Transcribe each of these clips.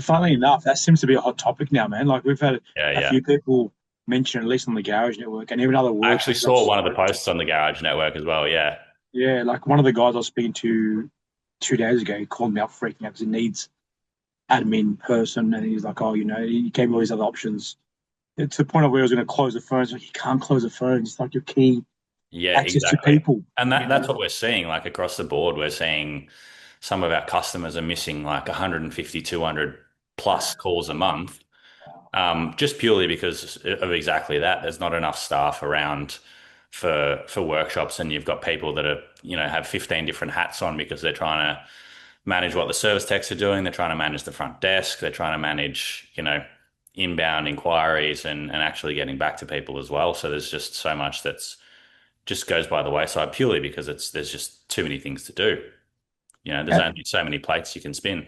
funnily enough, that seems to be a hot topic now, man. Like we've had Yeah, a yeah. few people mention, at least on the Garage Network, and even other I actually workshops I've saw one of the spoke to. posts on the Garage Network as well. Yeah, Yeah, like one of the guys I was speaking to 2 days ago, he called me up freaking out because he needs admin person, and he's like, "Oh, he gave me all these other options." To the point of where I was going to close the phone. It's like you can't close the phone. It's like your key yeah, access to exactly. people. And You that's know, what we're seeing, like across the board. We're seeing some of our customers are missing like 150, 200 plus calls a month, just purely because of exactly that. There's not enough staff around for workshops, and you've got people that are, have 15 different hats on because they're trying to manage what the service techs are doing. They're trying to manage the front desk. They're trying to manage, inbound inquiries and actually getting back to people as well. So there's just so much that's just goes by the wayside purely because there's just too many things to do. There's and, only so many plates you can spin.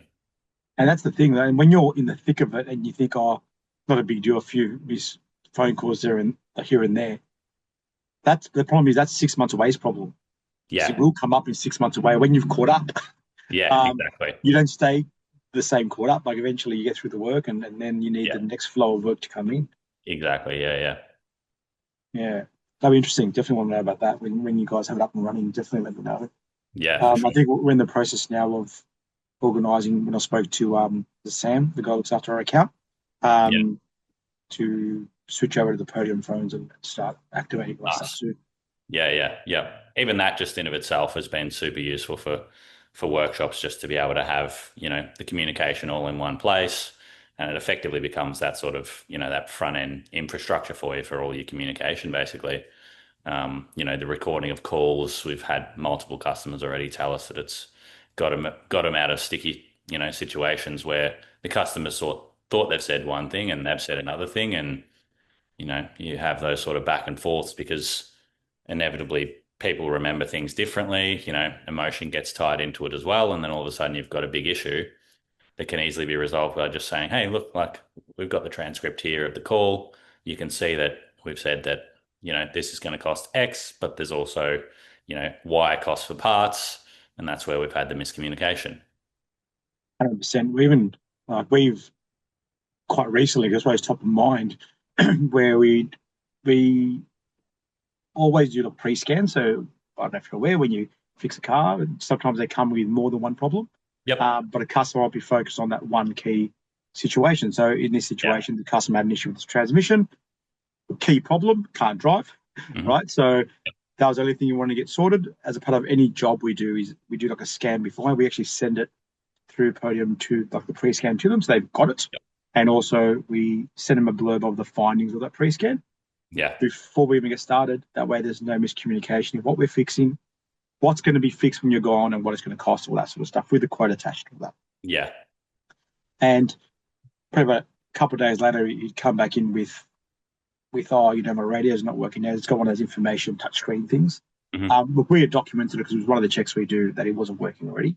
and that's the thing. And when you're in the thick of it, and you think, "Oh, not a big deal, a few missed phone calls there and here and there." That's the problem. Is that's 6 months away's problem because it Yeah, will come up in 6 months away when you've caught up. yeah, Um, exactly. you don't stay the same caught up. Like eventually you get through the work, and then you need Yeah, the next flow of work to come in. exactly. Yeah, yeah, Yeah, that'd be interesting. Definitely want to know about that when you guys have it up and running. Definitely let me know. yeah, for I sure. think we're in the process now of organising. When I spoke to Sam, the guy who looks after our account, Yeah, um, to switch over to the Podium phones and start activating all that stuff nice. soon. Yeah, yeah, yeah. Even that just in of itself has been super useful for workshops just to be able to have, the communication all in one place. And it effectively becomes that sort of, that front end infrastructure for you for all your communication, basically. The recording of calls. We've had multiple customers already tell us that it's got them out of sticky, situations where the customers thought they've said one thing and they've said another thing, and you have those sort of back and forths because inevitably people remember things differently. Emotion gets tied into it as well, and then all of a sudden you've got a big issue that can easily be resolved by just saying, "Hey, look, like we've got the transcript here of the call. You can see that we've said that, this is going to cost X, but there's also, Y cost for parts." And that's where we've had the miscommunication. 100%. We've quite recently, that's why it's top of mind, where we always do the pre-scan. So I don't know if you're aware, when you fix a car, sometimes they come with more than one problem, Yep. but a customer will be focused on that one key situation. So in this Yeah. situation, the customer had an issue with his transmission, key problem, can't drive, Hmm. right? So that was the only thing you want to get sorted. As a part of any job we do is we do like a scan before. We actually send it through Podium to like the pre-scan to them, so they've got it. Yep. And also we send them a blurb of the findings of that pre-scan Yeah. before we even get started. That way, there's no miscommunication of what we're fixing, what's going to be fixed when you're gone, and what it's going to cost, all that sort of stuff, with the quote attached to that. Yeah. And probably about a couple of days later, you'd come back in with oh, my radio's not working now. It's got one of those information touchscreen things. Hmm. Look, we had documented it because it was one of the checks we do that it wasn't working already.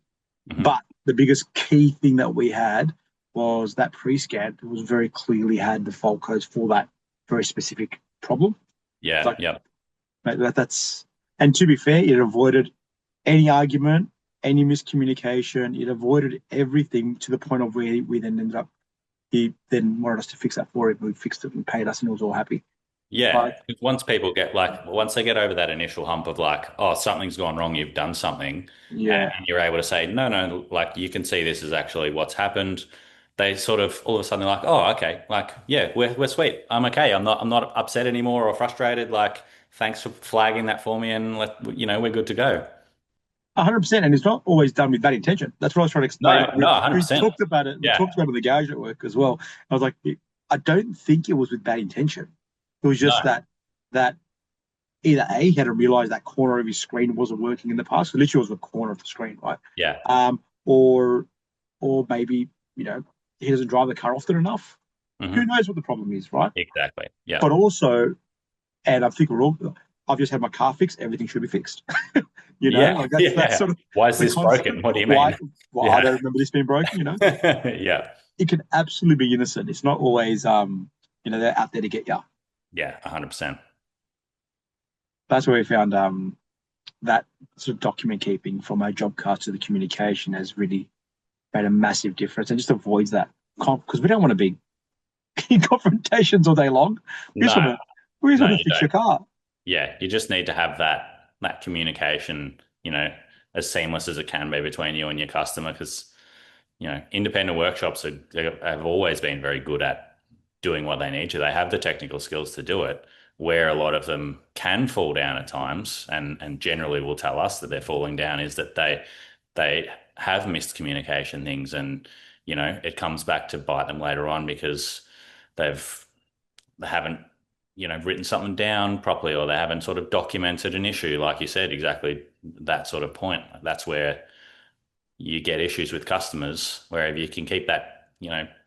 Hmm. But the biggest key thing that we had was that pre-scan was very clearly had the fault codes for that very specific problem. It's Yeah. like Yep. that's, and to be fair, it avoided any argument, any miscommunication. It avoided everything to the point of where we then ended up. He then wanted us to fix that for him. We fixed it and paid us, and it was all happy. Yeah. Like, Once people get like, once they get over that initial hump of like, oh, something's gone wrong, you've done something, and yeah, you're able to say, no, no, like you can see this is actually what's happened. They sort of all of a sudden they're like, oh, okay, like, yeah, we're sweet. I'm okay. I'm not upset anymore or frustrated. Like, thanks for flagging that for me, and we're good to go. 100%. And it's not always done with that intention. That's what I was trying to explain. No, Like no, we 100%. talked about it. We Yeah. talked about it in the garage at work as well. I was like, I don't think it was with bad intention. It was just No. that either A, he had to realize that corner of his screen wasn't working in the past. It literally was the corner of the screen, right? Yeah. Or maybe, he doesn't drive the car often enough. Who Hmm. knows what the problem is, right? Exactly. Yeah. But also, and I think I've just had my car fixed, everything should be fixed. Yeah. Like that's Yeah. sort of Why is the this concept. broken? What do you Why mean? I Yeah. don't remember this being broken. Yeah. It can absolutely be innocent. It's not always they're out there to get you. Yeah. 100%. That's where we found that sort of document keeping from our job cards to the communication has really made a massive difference and just avoids that because we don't want to be in confrontations all day long. We just No, want to we just no, want to you fix don't. your car. Yeah, you just need to have that communication, as seamless as it can be between you and your customer, because independent workshops have always been very good at doing what they need to. They have the technical skills to do it. Where a lot of them can fall down at times, and generally will tell us that they're falling down, is that they have missed communication things, and it comes back to bite them later on because they've they haven't written something down properly, or they haven't sort of documented an issue, like you said, exactly that sort of point. That's where you get issues with customers, where if you can keep that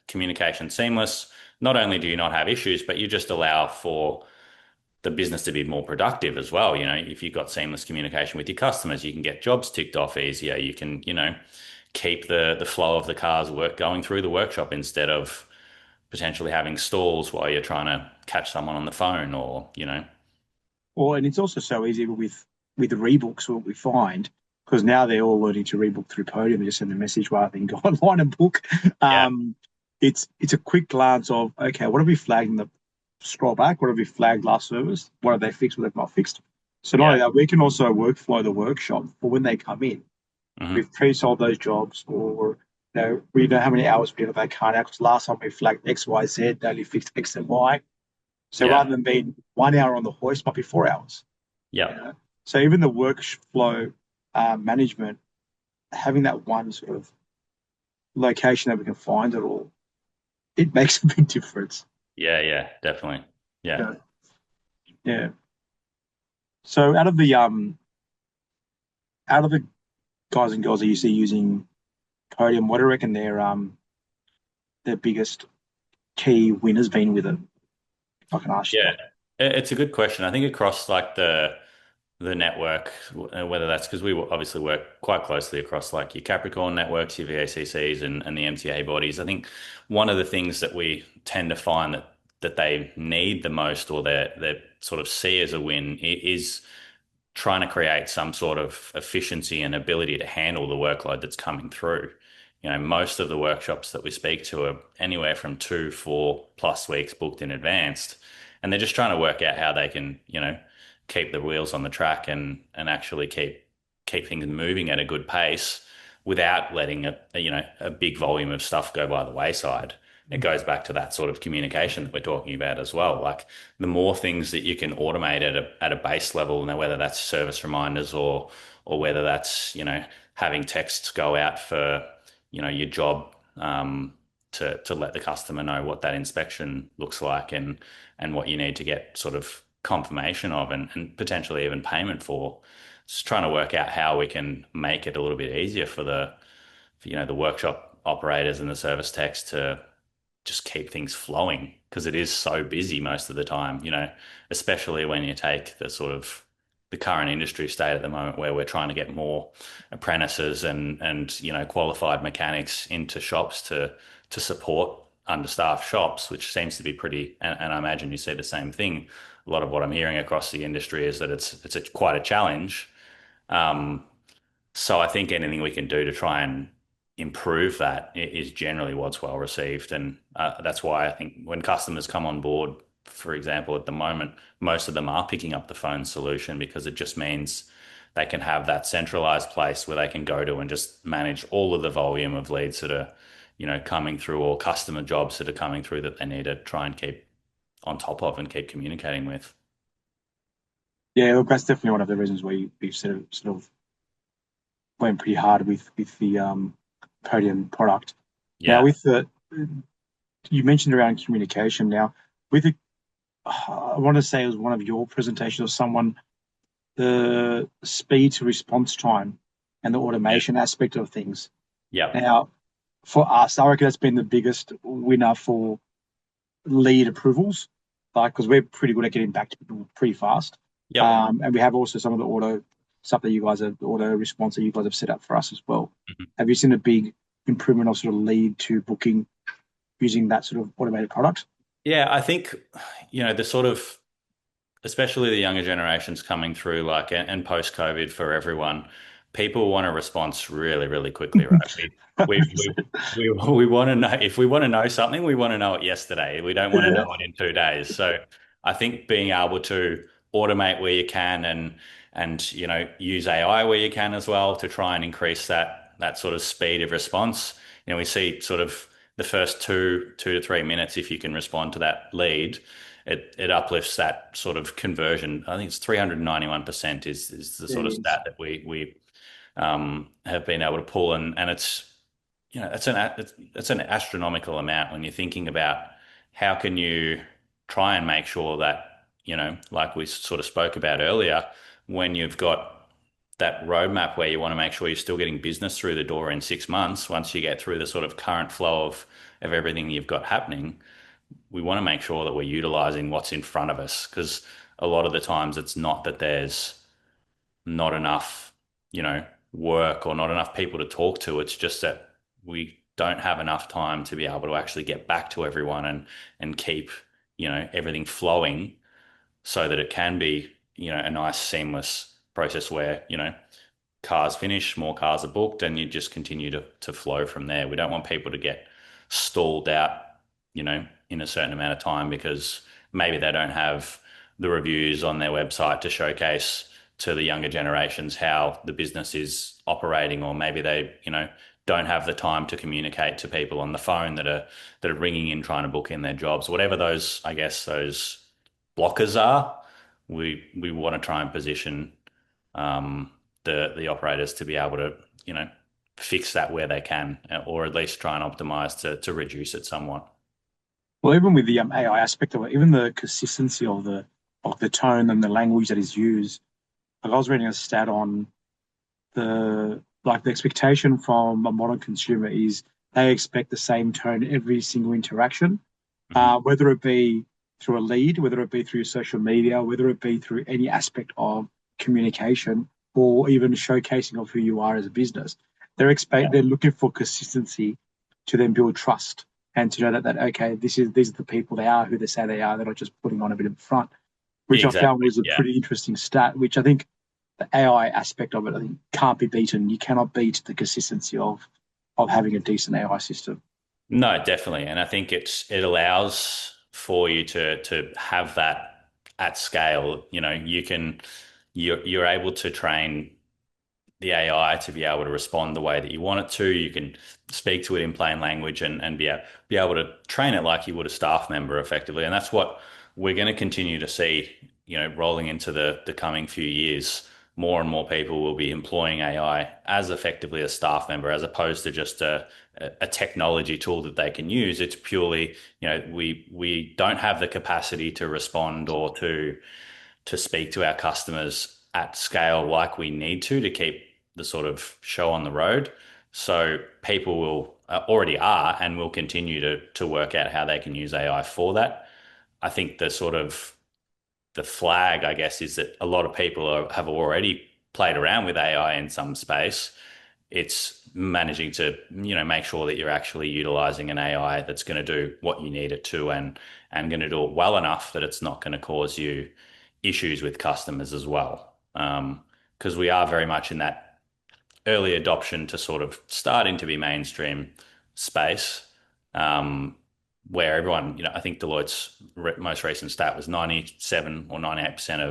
communication seamless, not only do you not have issues, but you just allow for the business to be more productive as well. If you've got seamless communication with your customers, you can get jobs ticked off easier. You can keep the flow of the cars work going through the workshop, instead of potentially having stalls while you're trying to catch someone on the phone, or. Or and it's also so easy with the rebooks. What we find, because now they're all learning to rebook through Podium. They just send a message rather than go online and book. Yeah. It's a quick glance of, okay, what have we flagged in the scroll back? What have we flagged last service? What have they fixed? What have they not fixed? So not Yeah. only that, we can also workflow the workshop for when they come in. Hmm. We've pre-sold those jobs, or we know how many hours we did of that car now. Because last time we flagged X, Y, Z, they only fixed X and Y. So Yeah. rather than being 1 hour on the hoist, might be 4 hours. You Yeah. know? So even the workflow management, having that one sort of location that we can find it all, it makes a big difference. Yeah. Yeah. Definitely. Yeah. Yeah. Yeah. So out of the guys and girls that you see using Podium, what do you reckon their biggest key winners been with it? If I can ask you Yeah. that. It's a good question. I think across like the network, whether that's because we obviously work quite closely across like your Capricorn networks, your VACCs, and the MTA bodies. I think one of the things that we tend to find that they need the most, or they sort of see as a win, is trying to create some sort of efficiency and ability to handle the workload that's coming through. Most of the workshops that we speak to are anywhere from 2, 4+ weeks booked in advance, and they're just trying to work out how they can, keep the wheels on the track, and actually keep things moving at a good pace without letting a big volume of stuff go by the wayside. It goes back to that sort of communication that we're talking about as well. Like, the more things that you can automate at a base level, whether that's service reminders, or whether that's having texts go out for your job, to let the customer know what that inspection looks like, and what you need to get sort of confirmation of, and potentially even payment for. Just trying to work out how we can make it a little bit easier for the workshop operators and the service techs to just keep things flowing, because it is so busy most of the time, especially when you take the current industry state at the moment, where we're trying to get more apprentices and qualified mechanics into shops to support understaffed shops, which seems to be pretty, and I imagine you see the same thing. A lot of what I'm hearing across the industry is that it's quite a challenge. Um, so I think anything we can do to try and improve that is generally what's well received, and that's why I think when customers come on board, for example, at the moment, most of them are picking up the phone solution, because it just means they can have that centralized place where they can go to and just manage all of the volume of leads that are, coming through, or customer jobs that are coming through, that they need to try and keep on top of and keep communicating with. Yeah, look, that's definitely one of the reasons why we've sort of went pretty hard with the Podium product. Now, Yeah. with the you mentioned around communication. Now, with the I want to say it was one of your presentations or someone, the speed to response time and the Yeah. automation aspect of things. Yeah. Now, for us, I reckon that's been the biggest winner for lead approvals, like because we're pretty good at getting back to people pretty fast. Yep. And we have also some of the auto stuff that you guys have, the auto response that you guys have set up for us as well. Mhm. Have you seen a big improvement of sort of lead to booking using that sort of automated product? Yeah, I think, the sort of, especially the younger generations coming through, like, and post COVID for everyone, people want a response really, really quickly, right? We we 100%. we want to know if we want to know something, we want to know it yesterday. We don't want to Yeah. know it in 2 days. So I think being able to automate where you can and use AI where you can as well to try and increase that sort of speed of response. We see sort of the first 2 to 3 minutes if you can respond to that lead. It uplifts that sort of conversion. I think it's 391% is the sort of Jeez. stat that we have been able to pull, and it's an astronomical amount when you're thinking about how can you try and make sure that like we sort of spoke about earlier, when you've got that roadmap where you want to make sure you're still getting business through the door in 6 months, once you get through the sort of current flow of everything you've got happening, we want to make sure that we're utilizing what's in front of us, because a lot of the times it's not that there's not enough, work or not enough people to talk to. It's just that we don't have enough time to be able to actually get back to everyone and keep, everything flowing so that it can be, a nice seamless process where, cars finish, more cars are booked, and you just continue to flow from there. We don't want people to get stalled out, in a certain amount of time because maybe they don't have the reviews on their website to showcase to the younger generations how the business is operating, or maybe they, don't have the time to communicate to people on the phone that are ringing in trying to book in their jobs. Whatever those, I guess, those blockers are, we want to try and position the operators to be able to, fix that where they can, or at least try and optimize to reduce it somewhat. Well, even with the AI aspect of it, even the consistency of the tone and the language that is used. Like I was reading a stat on the expectation from a modern consumer is they expect the same tone every single interaction, Hmm. whether it be through a lead, whether it be through social media, whether it be through any aspect of communication, or even showcasing of who you are as a business. Yeah, They're looking for consistency to then build trust and to know that okay, these are the people they are, who they say they are. They're not just putting on a bit of front, which I found exactly. was a Yeah. pretty interesting stat, which I think the AI aspect of it, I think, can't be beaten. You cannot beat the consistency of having a decent AI system. No, definitely. And I think it allows for you to have that at scale. You're able to train the AI to be able to respond the way that you want it to. You can speak to it in plain language and be able to train it like you would a staff member effectively. And that's what we're going to continue to see, rolling into the coming few years. More and more people will be employing AI as effectively a staff member, as opposed to just a technology tool that they can use. It's purely, we don't have the capacity to respond or to speak to our customers at scale like we need to keep the sort of show on the road. So people will already are and will continue to work out how they can use AI for that. I think the sort of the flag, I guess, is that a lot of people have already played around with AI in some space. It's managing to, make sure that you're actually utilizing an AI that's going to do what you need it to, and going to do it well enough that it's not going to cause you issues with customers as well. Because we are very much in that early adoption to sort of starting to be mainstream space, um, where everyone, I think Deloitte's most recent stat was 97 or 98%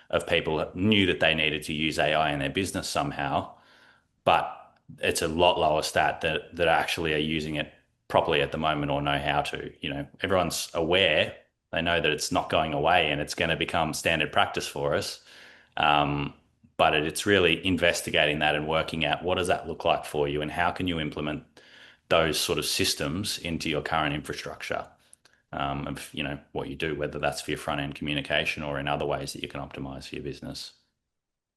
of people knew that they needed to use AI in their business somehow, but it's a lot lower stat that actually are using it properly at the moment or know how to. Everyone's aware. They know that it's not going away and it's going to become standard practice for us. Um, but it's really investigating that and working out what does that look like for you and how can you implement those sort of systems into your current infrastructure, of what you do, whether that's for your front end communication or in other ways that you can optimize for your business.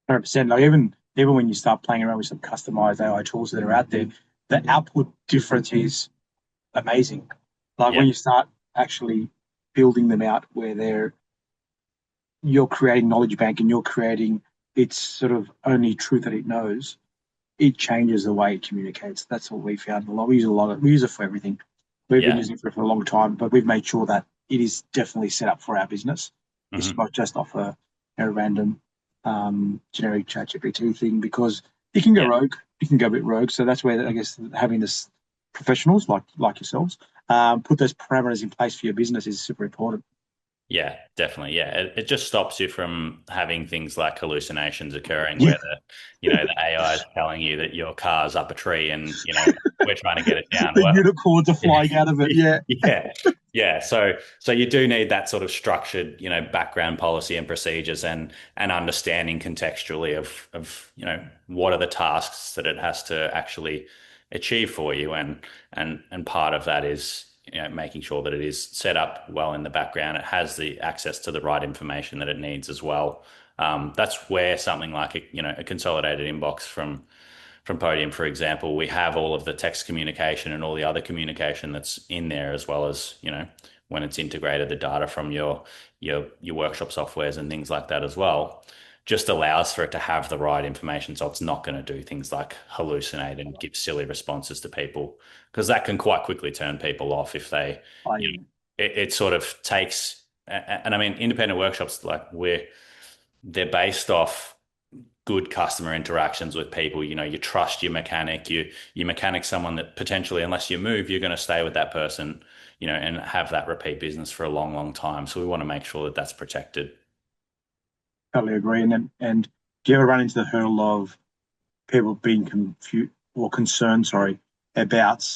100%. Like even when you start playing around with some customized AI tools that are out there, the output difference is amazing. Like Yeah, when you start actually building them out where you're creating knowledge bank and you're creating its sort of only truth that it knows, it changes the way it communicates. That's what we found. We use it for everything. We've been yeah. using it for a long time, but we've made sure that it is definitely set up for our business. It's Hmm. not just off a random generic ChatGPT thing, because You can go Yeah. rogue. You can go a bit rogue. So that's where I guess having this professionals like yourselves put those parameters in place for your business is super important. Yeah, definitely. Yeah, it just stops you from having things like hallucinations occurring Yeah, where the AI is telling you that your car's up a tree and, we're trying to get it down. the Well, unicorns are flying out of it. Yeah, yeah, yeah. So you do need that sort of structured, background policy and procedures and understanding contextually of what are the tasks that it has to actually achieve for you, and part of that is making sure that it is set up well in the background. It has the access to the right information that it needs as well. That's where something like a consolidated inbox from Podium, for example, we have all of the text communication and all the other communication that's in there, as well as, when it's integrated, the data from your workshop softwares and things like that as well, just allows for it to have the right information. So it's not going to do things like hallucinate and give silly responses to people, because that can quite quickly turn people off if they, you know, I it sort of takes, and I mean, independent workshops, like they're based off good customer interactions with people. You trust your mechanic. You mechanic someone that potentially, unless you move, you're going to stay with that person, and have that repeat business for a long, long time. So we want to make sure that that's protected. totally agree. And do you ever run into the hurdle of people being confused or concerned, sorry, about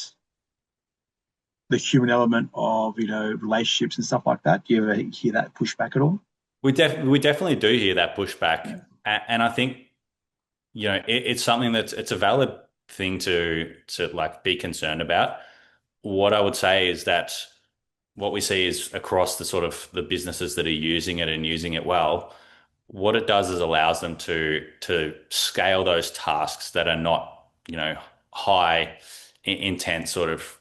the human element of relationships and stuff like that? Do you ever hear that pushback at all? We definitely do hear that pushback, and I think it's something it's a valid thing to like be concerned about. What I would say is that what we see is across the sort of the businesses that are using it and using it well, what it does is allows them to scale those tasks that are not, high intense sort of,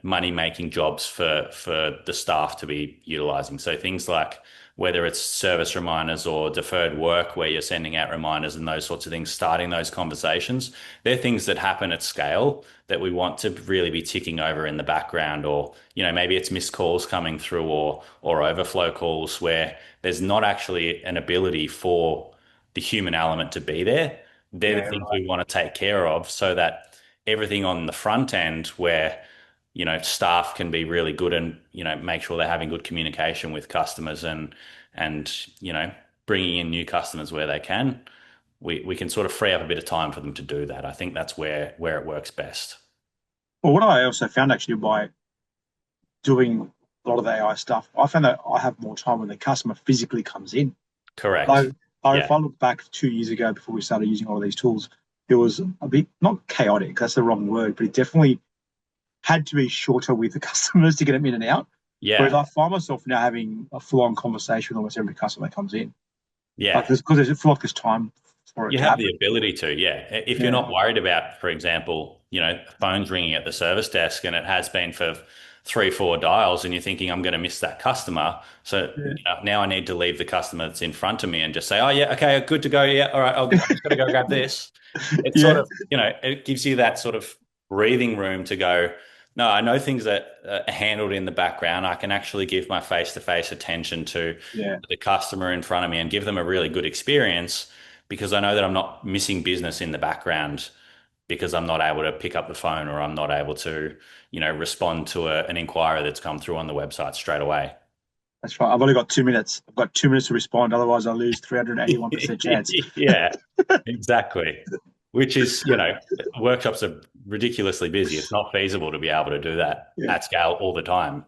money making jobs for the staff to be utilizing. So things like whether it's service reminders or deferred work where you're sending out reminders and those sorts of things, starting those conversations, they're things that happen at scale that we want to really be ticking over in the background. Or, maybe it's missed calls coming through, or overflow calls where there's not actually an ability for the human element to be there. They're the Yeah, things right. we want to take care of so that everything on the front end where staff can be really good and, make sure they're having good communication with customers and, bringing in new customers where they can. We can sort of free up a bit of time for them to do that. I think that's where it works best. Well, what I also found actually by doing a lot of the AI stuff, I found that I have more time when the customer physically comes in. Correct. So, Yeah. if I look back 2 years ago before we started using all of these tools, it was a bit not chaotic, that's the wrong word, but it definitely had to be shorter with the customers to get them in and out. Whereas Yeah. I find myself now having a full on conversation with almost every customer that comes in. Like Yeah. this because I feel like there's time for it You to have the happen. ability to, yeah. If you're Yeah. not worried about, for example, phones ringing at the service desk and it has been for three, four dials, and you're thinking, I'm going to miss that customer. So Yeah. now I need to leave the customer that's in front of me and just say, oh, yeah, okay, good to go. Yeah, all right, I've just got to go grab this. It's sort Yeah. of, it gives you that sort of breathing room to go, no, I know things that are handled in the background. I can actually give my face-to-face attention to Yeah. the customer in front of me and give them a really good experience, because I know that I'm not missing business in the background because I'm not able to pick up the phone, or I'm not able to, respond to an inquiry that's come through on the website straight away. That's right. I've only got 2 minutes. I've got 2 minutes to respond. Otherwise, I lose 381% chance. Yeah, exactly. Which is, workshops are ridiculously busy. It's not feasible to be able to do that Yeah. at scale all the time,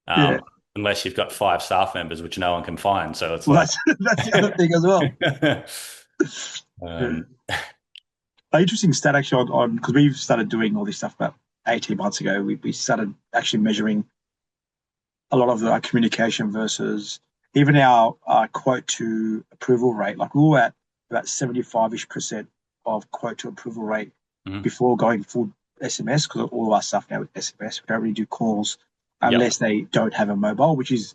Yeah. um, unless you've got five staff members, which no one can find. So it's Well, like, that's the other thing as well. Yeah. um, An interesting stat actually on because we've started doing all this stuff about 18 months ago. We started actually measuring a lot of the communication versus even our quote to approval rate. Like we were at about 75-ish% of quote to approval rate mhm. before going full SMS, because all of our stuff now with SMS. We don't really do calls Yep. unless they don't have a mobile, which is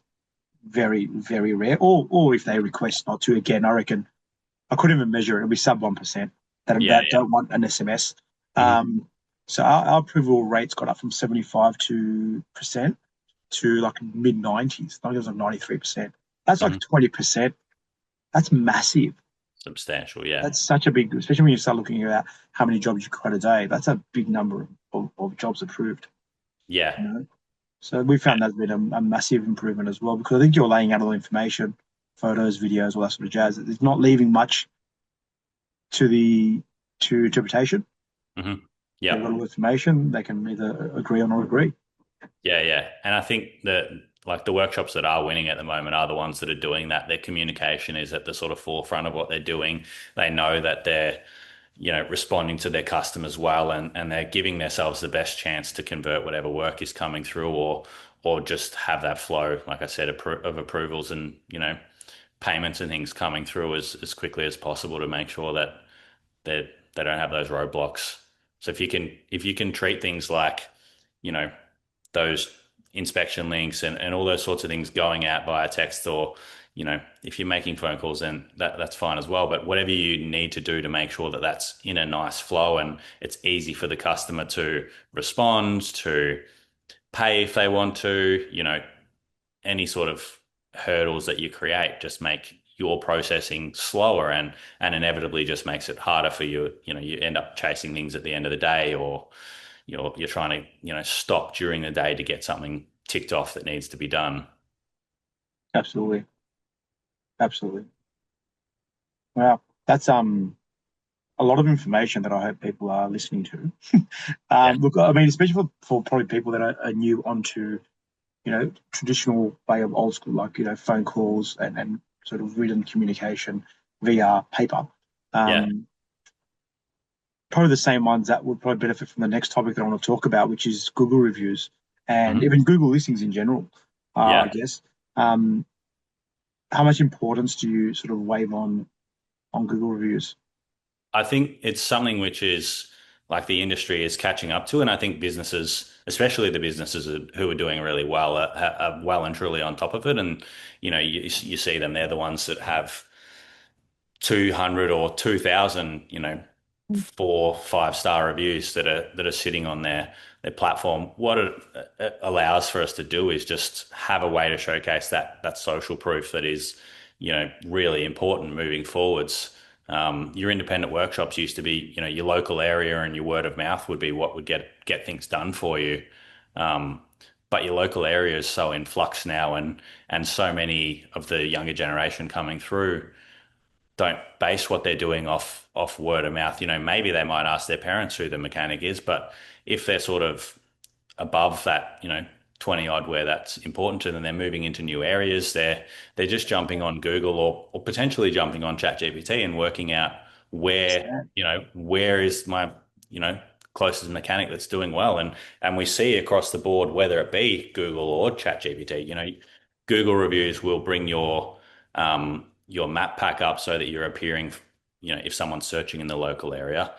very, very rare. Or if they request not to, again, I reckon I couldn't even measure it. It'll be sub 1% Yeah, that yeah. don't want an SMS. Mhm. So our approval rates got up from 75 to percent to like mid 90s. I think it was like 93%. That's like Mhm. 20%. That's massive. Substantial, yeah. That's such a big, especially when you start looking at how many jobs you create a day. That's a big number of jobs approved. Yeah. You know, so we found that's been a massive improvement as well because I think you're laying out all the information, photos, videos, all that sort of jazz. It's not leaving much to the to interpretation. Hmm. They've got Yep. all the information. They can either agree or not agree. Yeah, yeah. And I think that like the workshops that are winning at the moment are the ones that are doing that. Their communication is at the sort of forefront of what they're doing. They know that they're, responding to their customers well, and they're giving themselves the best chance to convert whatever work is coming through, or just have that flow, like I said, of approvals and, payments and things coming through as quickly as possible to make sure that they don't have those roadblocks. So if you can treat things like, you know, those inspection links and all those sorts of things going out via text, or, if you're making phone calls, then that's fine as well. But whatever you need to do to make sure that that's in a nice flow and it's easy for the customer to respond, to pay if they want to, any sort of hurdles that you create just make your processing slower, and inevitably just makes it harder for you. You end up chasing things at the end of the day, or you're trying to, stop during the day to get something ticked off that needs to be done. Absolutely, absolutely. Well, that's a lot of information that I hope people are listening to. Yeah. Look, I mean, especially for probably people that are new onto traditional way of old school, like phone calls and sort of written communication via paper. Yeah. Um, Probably the same ones that would probably benefit from the next topic that I want to talk about, which is Google reviews and Mhm. even Google listings in general. I Yeah. guess. Um, how much importance do you sort of wave on Google reviews? I think it's something which is like the industry is catching up to, and I think businesses, especially the businesses who are doing really well, are well and truly on top of it. And you see them; they're the ones that have 200 or 2,000, 4 5 star reviews that are sitting on their platform. What it allows for us to do is just have a way to showcase that social proof that is, really important moving forwards. Your independent workshops used to be, your local area, and your word of mouth would be what would get things done for you. Um, but your local area is so in flux now, and so many of the younger generation coming through don't base what they're doing off word of mouth. Maybe they might ask their parents who the mechanic is, but if they're sort of above that, 20 odd where that's important to them, they're moving into new areas, they're just jumping on Google, or potentially jumping on ChatGPT and working out where is my, you know, closest mechanic that's doing well. And we see across the board, whether it be Google or ChatGPT, Google reviews will bring your map pack up so that you're appearing, if someone's searching in the local area.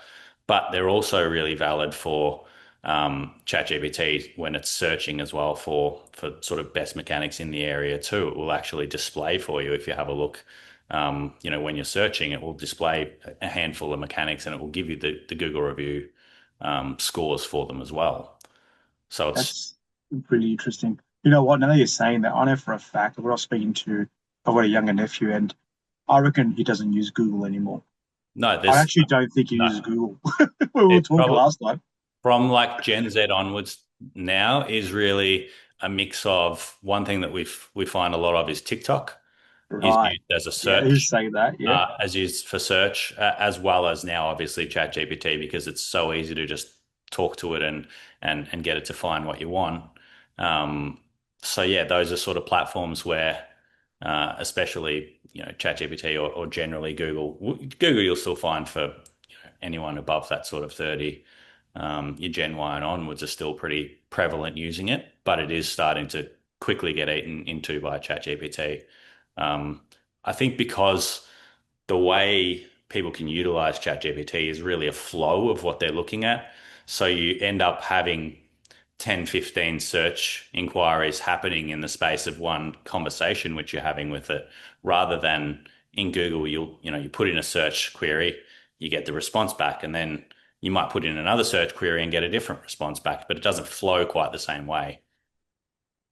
But they're also really valid for ChatGPT when it's searching as well for sort of best mechanics in the area too. It will actually display for you if you have a look. When you're searching, it will display a handful of mechanics, and it will give you the Google review scores for them as well. So it's That's really interesting. You know what? Now that you're saying that, I know for a fact that when I was speaking to, I've got a younger nephew, and I reckon he doesn't use Google anymore. no, I there's actually don't think he no. uses Google. When we were It's talking probably last time. from like Gen Z onwards now is really a mix of one thing that we find a lot of is TikTok is Right. used as a Yeah, who's search, saying that? Yeah. as used for search, as well as now obviously ChatGPT, because it's so easy to just talk to it and get it to find what you want. Um, so yeah, those are sort of platforms where, especially ChatGPT, or generally Google you'll still find for anyone above that sort of 30. Your Gen Y and onwards are still pretty prevalent using it, but it is starting to quickly get eaten into by ChatGPT. Um, I think because the way people can utilize ChatGPT is really a flow of what they're looking at. So you end up having 10, 15 search inquiries happening in the space of one conversation which you're having with it, rather than in Google, you put in a search query, you get the response back, and then you might put in another search query and get a different response back, but it doesn't flow quite the same way.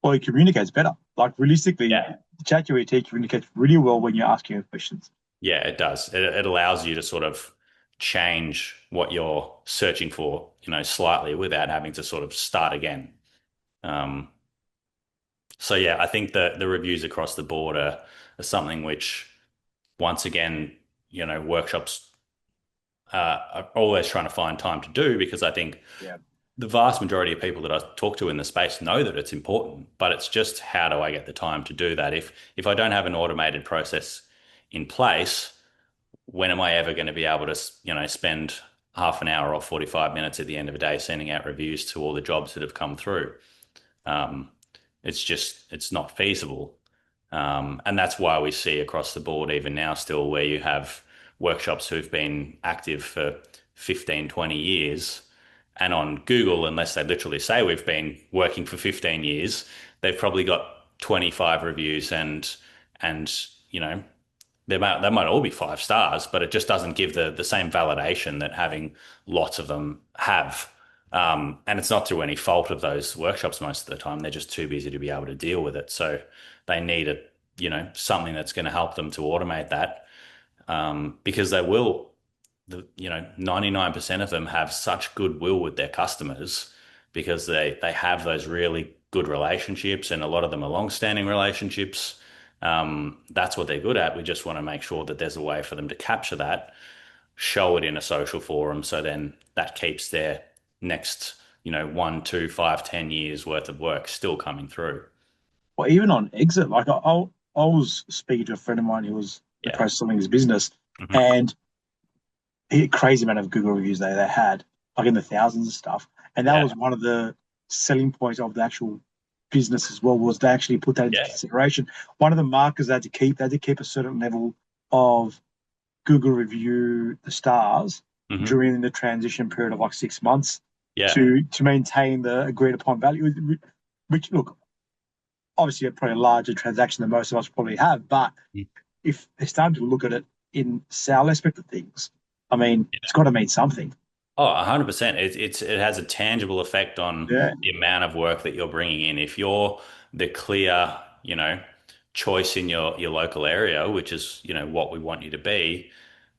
Well, he communicates better. Like realistically, Yeah. ChatGPT communicates really well when you're asking it questions. Yeah, it does. It allows you to sort of change what you're searching for, slightly without having to sort of start again. Um, so yeah, I think the reviews across the board are something which, once again, workshops are always trying to find time to do, because I think Yeah. the vast majority of people that I talk to in the space know that it's important, but it's just, how do I get the time to do that? If I don't have an automated process in place, when am I ever going to be able to, spend half an hour or 45 minutes at the end of a day sending out reviews to all the jobs that have come through? Um, it's not feasible. And that's why we see across the board, even now still, where you have workshops who've been active for 15, 20 years. And on Google, unless they literally say we've been working for 15 years, they've probably got 25 reviews, and they might all be 5 stars, but it just doesn't give the same validation that having lots of them have. And it's not through any fault of those workshops most of the time. They're just too busy to be able to deal with it. So they need something that's going to help them to automate that, because they will, 99% of them have such goodwill with their customers, because they have those really good relationships, and a lot of them are long-standing relationships. That's what they're good at. We just want to make sure that there's a way for them to capture that, show it in a social forum, so then that keeps their next, 1, 2, 5, 10 years worth of work still coming through. Or even on exit, like I was speaking to a friend of mine who was in the Yeah. process of selling his business, Hmm. and he had a crazy amount of Google reviews they had, like in the thousands and stuff. And that Yeah. was one of the selling points of the actual business as well, was they actually put that into Yeah. consideration. One of the markers they had to keep a certain level of Google review the stars Hmm. during the transition period of like 6 months Yeah. to maintain the agreed upon value. Which, look, obviously probably a larger transaction than most of us probably have, but if they're starting to look at it in sale aspect of things, I mean, it's got to mean something. Oh, 100%. It has a tangible effect on Yeah. the amount of work that you're bringing in. If you're the clear, choice in your local area, which is, what we want you to be,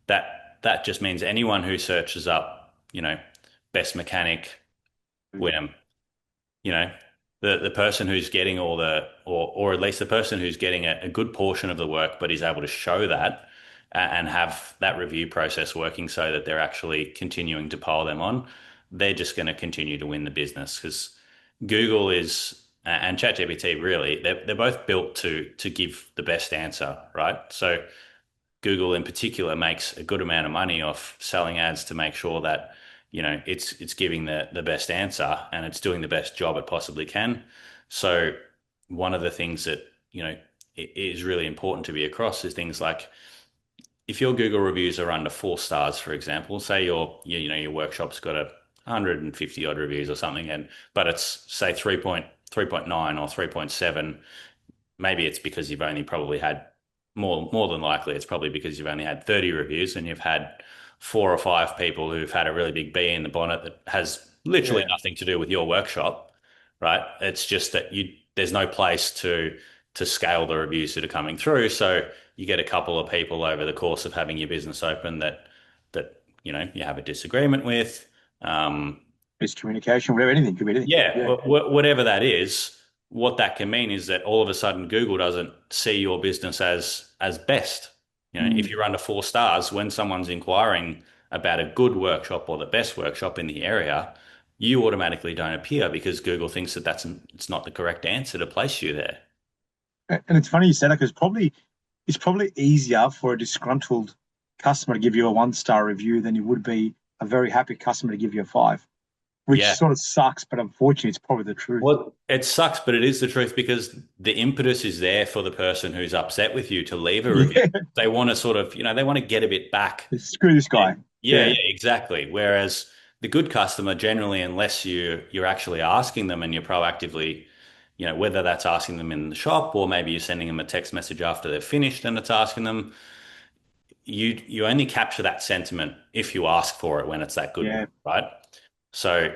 that just means anyone who searches up, best mechanic, Wynnum, you know, the person who's getting all the, or at least the person who's getting a good portion of the work, but is able to show that, and have that review process working so that they're actually continuing to pile them on, they're just going to continue to win the business, because Google is, and ChatGPT, really, they're both built to give the best answer, right? So Google in particular makes a good amount of money off selling ads to make sure that, it's giving the best answer, and it's doing the best job it possibly can. So one of the things that, is really important to be across is things like, if your Google reviews are under 4 stars, for example, say your workshop's got 150 odd reviews or something, but it's say 3.9 or 3.7. Maybe it's because you've only probably had, more than likely, it's probably because you've only had 30 reviews, and you've had 4 or 5 people who've had a really big bee in the bonnet that has literally Yeah. nothing to do with your workshop, right? It's just that there's no place to scale the reviews that are coming through. So you get a couple of people over the course of having your business open that you have a disagreement with. Um, Miscommunication, whatever, anything could be anything. yeah, Yeah. whatever that is, what that can mean is that all of a sudden Google doesn't see your business as best. If Mm. you're under 4 stars, when someone's inquiring about a good workshop or the best workshop in the area, you automatically don't appear, because Google thinks that it's not the correct answer to place you there. And it's funny you said that, because it's probably easier for a disgruntled customer to give you a 1 star review than it would be a very happy customer to give you a 5, which Yeah. sort of sucks, but unfortunately, it's probably the truth. Well, it sucks, but it is the truth, because the impetus is there for the person who's upset with you to leave a review. Yeah. They want to sort of, they want to get a bit back. Screw this guy. Yeah, Yeah. yeah, exactly. Whereas the good customer, generally, unless you're actually asking them and you're proactively, whether that's asking them in the shop, or maybe you're sending them a text message after they're finished and it's asking them, you only capture that sentiment if you ask for it when it's that good, Yeah. right? So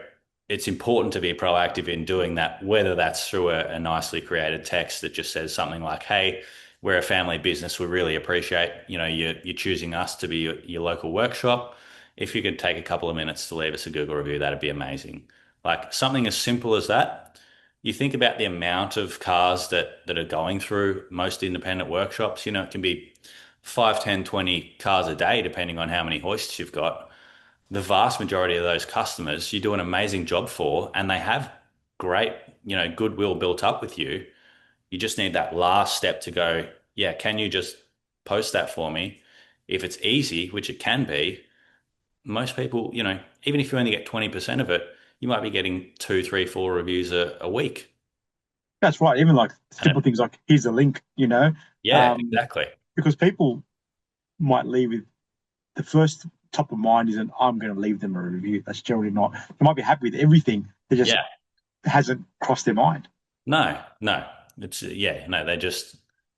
it's important to be proactive in doing that, whether that's through a nicely created text that just says something like, "Hey, we're a family business. We really appreciate, you're choosing us to be your local workshop. If you could take a couple of minutes to leave us a Google review, that'd be amazing. Like something as simple as that. You think about the amount of cars that are going through most independent workshops, it can be 5, 10, 20 cars a day, depending on how many hoists you've got. The vast majority of those customers you do an amazing job for, and they have great, goodwill built up with you. You just need that last step to go, yeah, can you just post that for me? If it's easy, which it can be, most people, even if you only get 20% of it, you might be getting two, three, four reviews a week. That's right. Even like And simple things like here's a link, yeah, um, exactly. because people might leave with the first top of mind isn't I'm going to leave them a review. That's generally not. They might be happy with everything. They just Yeah. hasn't crossed their mind. No, no. It's yeah, no,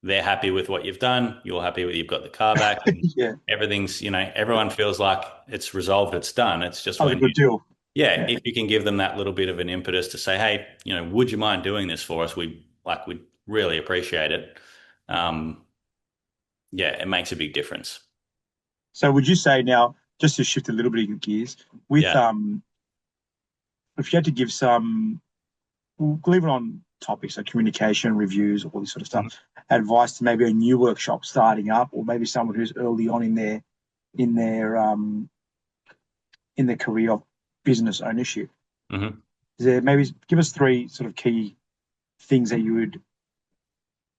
they're happy with what you've done. You're happy with you've got the car back and Yeah, everything's, everyone feels like it's resolved, it's done. It's just that was a when good deal. yeah, Yeah. if you can give them that little bit of an impetus to say, hey, would you mind doing this for us? We'd really appreciate it. Um, yeah, it makes a big difference. So would you say now, just to shift a little bit of gears, with Yeah. if you had to give some, we'll leave it on topics like communication, reviews, all this sort of Mhm. stuff, advice to maybe a new workshop starting up, or maybe someone who's early on in their in their career of business ownership. Mhm. Is there maybe give us three sort of key things that you would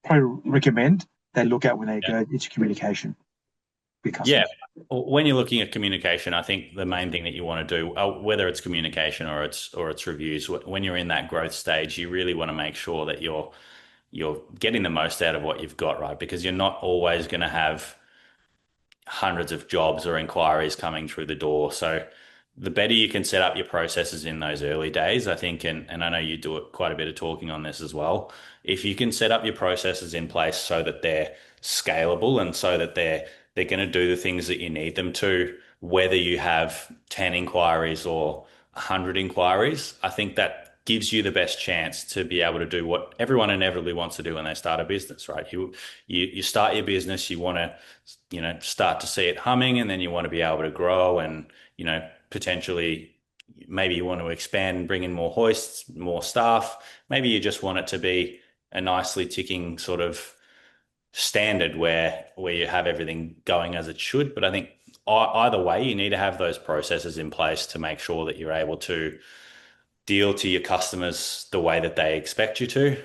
probably recommend they look at when they go into communication with Yeah. customers? When you're looking at communication, I think the main thing that you want to do, whether it's communication or it's reviews, when you're in that growth stage, you really want to make sure that you're getting the most out of what you've got, right? Because you're not always going to have hundreds of jobs or inquiries coming through the door. So the better you can set up your processes in those early days, I think, and I know you do quite a bit of talking on this as well. If you can set up your processes in place so that they're scalable and so that they're going to do the things that you need them to, whether you have 10 inquiries or 100 inquiries, I think that gives you the best chance to be able to do what everyone inevitably wants to do when they start a business, right? You start your business, you want to start to see it humming, and then you want to be able to grow and, potentially maybe you want to expand and bring in more hoists, more staff. Maybe you just want it to be a nicely ticking sort of standard where you have everything going as it should. But I think either way, you need to have those processes in place to make sure that you're able to deal to your customers the way that they expect you to,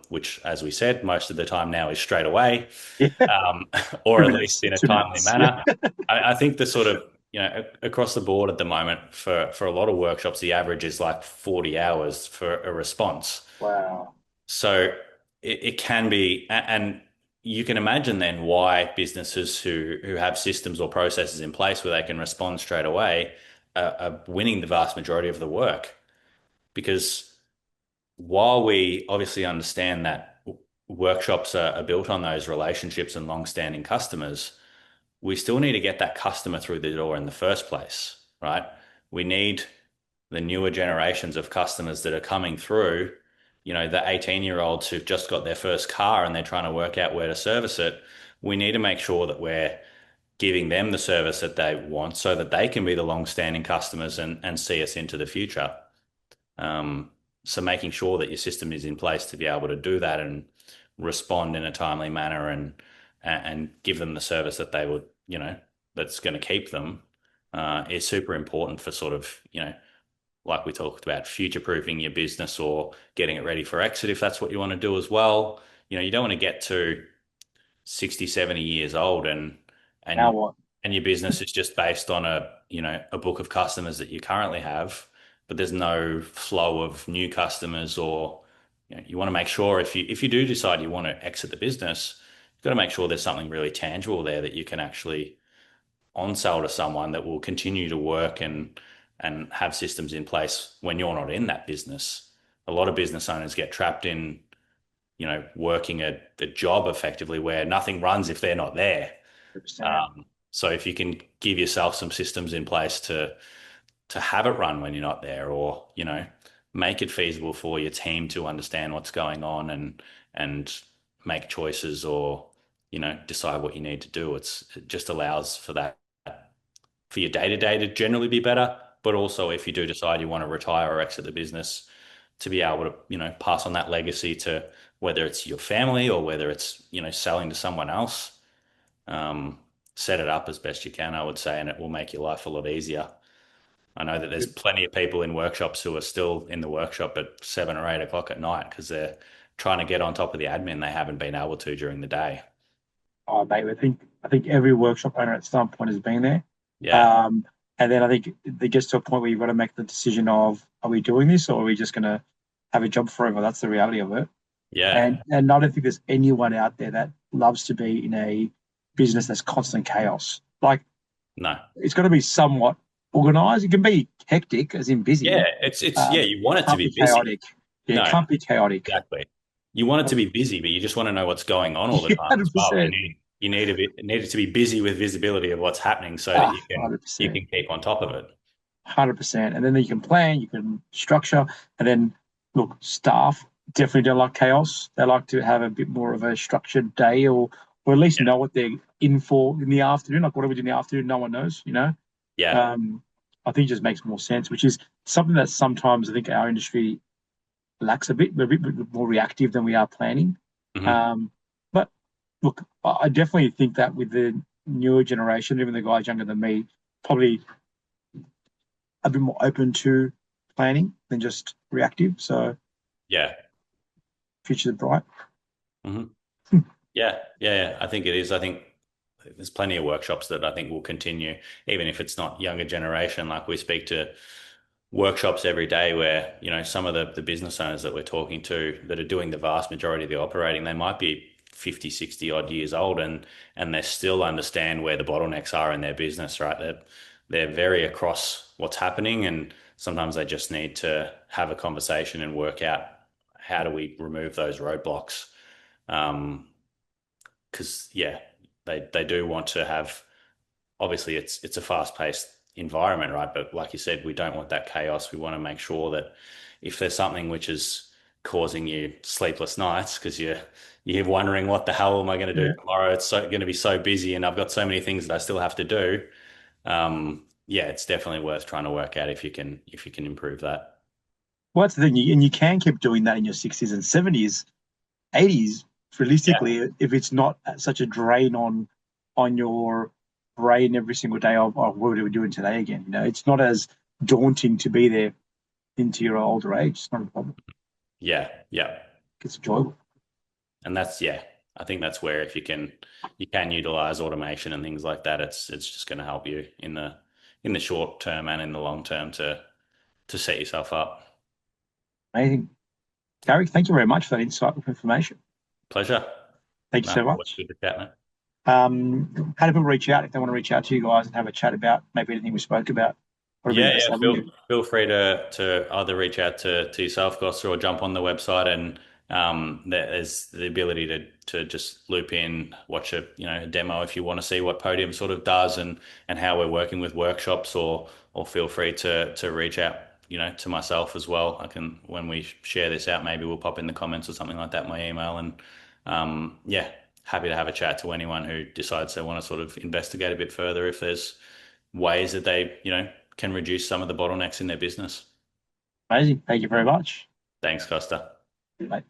which, as we said, most of the time now is straight away, Yeah, um, or at least 2 minutes, in a 2 minutes. timely Yeah. manner. I think the sort of, across the board at the moment for a lot of workshops, the average is like 40 hours for a response. Wow. So it can be, and you can imagine then why businesses who have systems or processes in place where they can respond straight away are winning the vast majority of the work. Because while we obviously understand that workshops are built on those relationships and long-standing customers, we still need to get that customer through the door in the first place, right? We need the newer generations of customers that are coming through, the 18-year-olds who've just got their first car and they're trying to work out where to service it. We need to make sure that we're giving them the service that they want so that they can be the long-standing customers and see us into the future. Um, so making sure that your system is in place to be able to do that and respond in a timely manner and give them the service that they would, that's going to keep them, is super important for sort of, like we talked about, future-proofing your business or getting it ready for exit if that's what you want to do as well. You don't want to get to 60, 70 years old Now and what? and your business is just based on a book of customers that you currently have, but there's no flow of new customers or you want to make sure if you do decide you want to exit the business, you've got to make sure there's something really tangible there that you can actually on sell to someone that will continue to work and have systems in place when you're not in that business. A lot of business owners get trapped in working a job effectively where nothing runs if they're not there. 100%. So if you can give yourself some systems in place to have it run when you're not there, or make it feasible for your team to understand what's going on and make choices or, decide what you need to do. It just allows for that, for your day to day to generally be better. But also, if you do decide you want to retire or exit the business, to be able to, pass on that legacy to whether it's your family or whether it's, selling to someone else. Um, Set it up as best you can, I would say, and it will make your life a lot easier. I know that there's plenty of people in workshops who are still in the workshop at 7 or 8 o'clock at night because they're trying to get on top of the admin they haven't been able to during the day. Oh, mate, I think every workshop owner at some point has been there. Yeah, Um, and then I think it gets to a point where you've got to make the decision of, are we doing this or are we just going to have a job forever? That's the reality of it. yeah, And I don't think there's anyone out there that loves to be in a business that's constant chaos. Like, no, it's got to be somewhat organized. It can be hectic, as in yeah, busy. yeah. You want it to Can't be be busy. chaotic. Yeah, it No, can't be chaotic. exactly. You want it to be busy, but you just want to know what's going on all the Yeah, time as well. You 100%. need you need a bit need it to be busy with visibility of what's happening so that Ah, you 100%. can keep on top of it. 100%. And then you can plan, you can structure, and then look, staff definitely don't like chaos. They like to have a bit more of a structured day, or at least know what they're in for in the afternoon. Like, what do we do in the afternoon? No one knows. Yeah, Um, I think it just makes more sense, which is something that sometimes I think our industry lacks a bit. We're a bit more reactive than we are planning. hmm, Um, but look, I definitely think that with the newer generation, even the guys younger than me, probably a bit more open to planning than just reactive. So yeah. future's bright. Hmm. Yeah. I think it is. I think there's plenty of workshops that I think will continue, even if it's not younger generation. Like we speak to workshops every day where, some of the business owners that we're talking to that are doing the vast majority of the operating, they might be 50, 60 odd years old and they still understand where the bottlenecks are in their business, right? They're very across what's happening and sometimes they just need to have a conversation and work out how do we remove those roadblocks. Um, because yeah, they do want to have, obviously it's a fast paced environment, right? But like you said, we don't want that chaos. We want to make sure that if there's something which is causing you sleepless nights because you're wondering what the hell am I going to do Yeah. tomorrow? It's going to be so busy and I've got so many things that I still have to do. Yeah, it's definitely worth trying to work out if you can improve that. Well, that's the thing, and you can keep doing that in your 60s and 70s, 80s. Yeah, Realistically, if it's not such a drain on your brain every single day of, oh, what are we doing today again? It's not as daunting to be there into your older age. It's not a problem. yeah. It's enjoyable. And that's, yeah, I think that's where if you can utilize automation and things like that, it's just going to help you in the short term and in the long term to set yourself up. Amazing. Garrick, thank you very much for that insightful information. Pleasure. Thank you No, so always much. good to chat, mate. How do people reach out if they want to reach out to you guys and have a chat about maybe anything we spoke about? What would be the Yeah, best yeah. avenue? Feel free to either reach out to yourself, Costa, or jump on the website and there's the ability to just loop in, watch a demo if you want to see what Podium sort of does and how we're working with workshops, or feel free to reach out, to myself as well. I can, when we share this out, maybe we'll pop in the comments or something like that, my email, and yeah, happy to have a chat to anyone who decides they want to sort of investigate a bit further if there's ways that they, can reduce some of the bottlenecks in their business. Amazing. Thank you very much. Thanks, Costa. Bye.